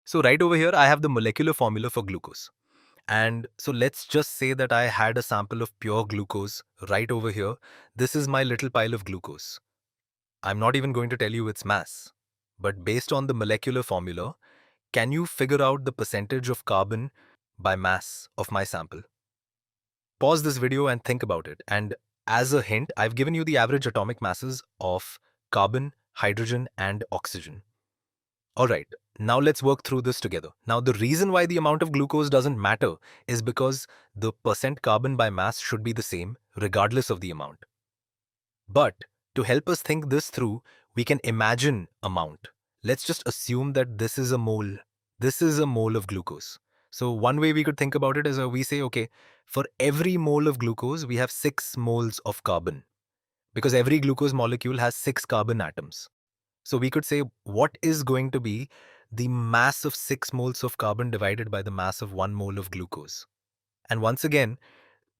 So right over here, I have the molecular formula for glucose. And so let's just say that I had a sample of pure glucose right over here. This is my little pile of glucose. I'm not even going to tell you its mass. But based on the molecular formula, can you figure out the percentage of carbon by mass of my sample? Pause this video and think about it. And as a hint, I've given you the average atomic masses of carbon, hydrogen, and oxygen. Alright, now let's work through this together. Now, the reason why the amount of glucose doesn't matter is because the percent carbon by mass should be the same, regardless of the amount. But to help us think this through, we can imagine amount. Let's just assume that this is a mole. This is a mole of glucose. So one way we could think about it is we say, okay, for every mole of glucose, we have 6 moles of carbon. Because every glucose molecule has 6 carbon atoms. So we could say, what is going to be the mass of 6 moles of carbon divided by the mass of 1 mole of glucose? And once again,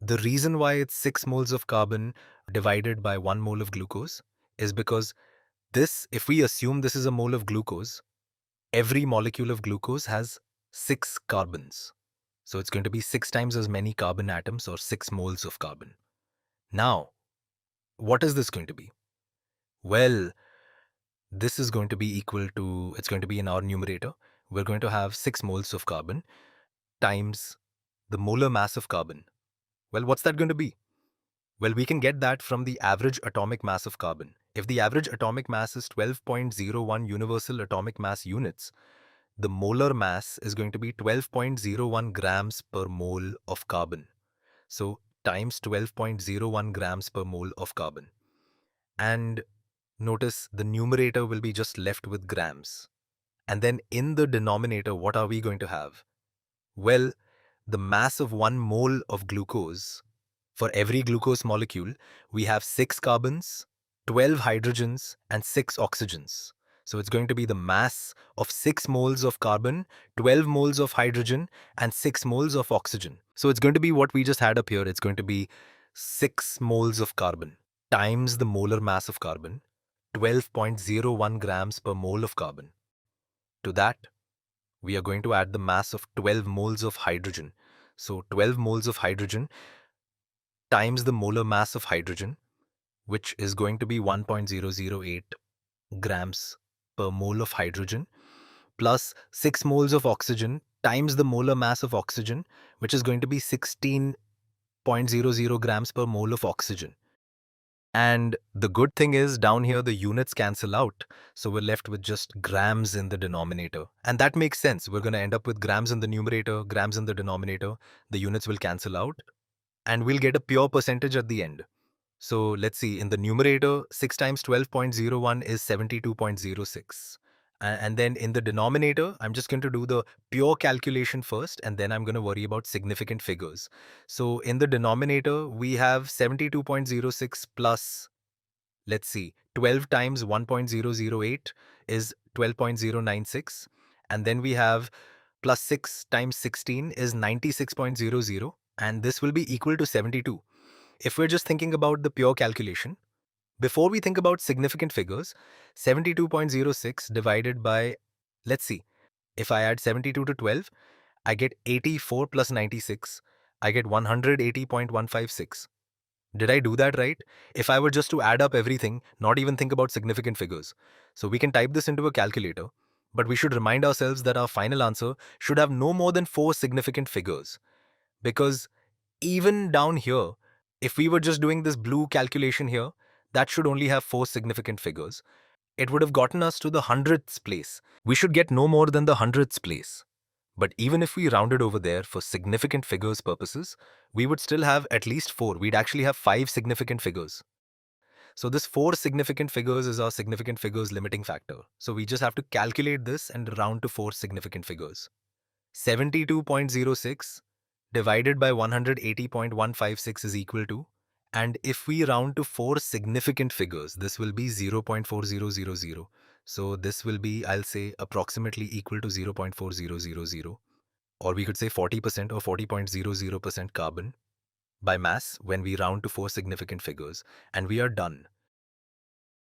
the reason why it's 6 moles of carbon divided by 1 mole of glucose is because this, if we assume this is a mole of glucose, every molecule of glucose has 6 carbons. So it's going to be 6 times as many carbon atoms, or 6 moles of carbon. Now, what is this going to be? Well, this is going to be equal to, it's going to be in our numerator, we're going to have 6 moles of carbon times the molar mass of carbon. Well, what's that going to be? Well, we can get that from the average atomic mass of carbon. If the average atomic mass is 12.01 universal atomic mass units, the molar mass is going to be 12.01 grams per mole of carbon. So times 12.01 grams per mole of carbon. And notice the numerator will be just left with grams. And then in the denominator, what are we going to have? Well, the mass of 1 mole of glucose. For every glucose molecule, we have 6 carbons, 12 hydrogens, and 6 oxygens. So it's going to be the mass of 6 moles of carbon, 12 moles of hydrogen, and 6 moles of oxygen. So it's going to be what we just had up here. It's going to be 6 moles of carbon times the molar mass of carbon, 12.01 grams per mole of carbon. To that, we are going to add the mass of 12 moles of hydrogen. So 12 moles of hydrogen times the molar mass of hydrogen, which is going to be 1.008 grams per mole of hydrogen, plus 6 moles of oxygen times the molar mass of oxygen, which is going to be 16.00 grams per mole of oxygen. And the good thing is, down here the units cancel out, so we're left with just grams in the denominator. And that makes sense. We're going to end up with grams in the numerator, grams in the denominator. The units will cancel out, and we'll get a pure percentage at the end. So let's see, in the numerator, 6 times 12.01 is 72.06. And then in the denominator, I'm just going to do the pure calculation first, and then I'm going to worry about significant figures. So in the denominator, we have 72.06 plus, let's see, 12 times 1.008 is 12.096. And then we have plus 6 times 16 is 96.00. And this will be equal to 72. If we're just thinking about the pure calculation, before we think about significant figures, 72.06 divided by, let's see, if I add 72 to 12, I get 84 plus 96, I get 180.156. Did I do that right? If I were just to add up everything, not even think about significant figures. So we can type this into a calculator, but we should remind ourselves that our final answer should have no more than 4 significant figures. Because even down here, if we were just doing this blue calculation here, that should only have 4 significant figures. It would have gotten us to the 100th place. We should get no more than the 100th place. But even if we rounded over there for significant figures purposes, we would still have at least 4. We'd actually have 5 significant figures. So this 4 significant figures is our significant figures limiting factor. So we just have to calculate this and round to 4 significant figures. 72.06 divided by 180.156 is equal to, and if we round to 4 significant figures, this will be 0.4000. So this will be, I'll say, approximately equal to 0.4000. Or we could say 40% or 40.00% carbon by mass when we round to 4 significant figures, and we are done.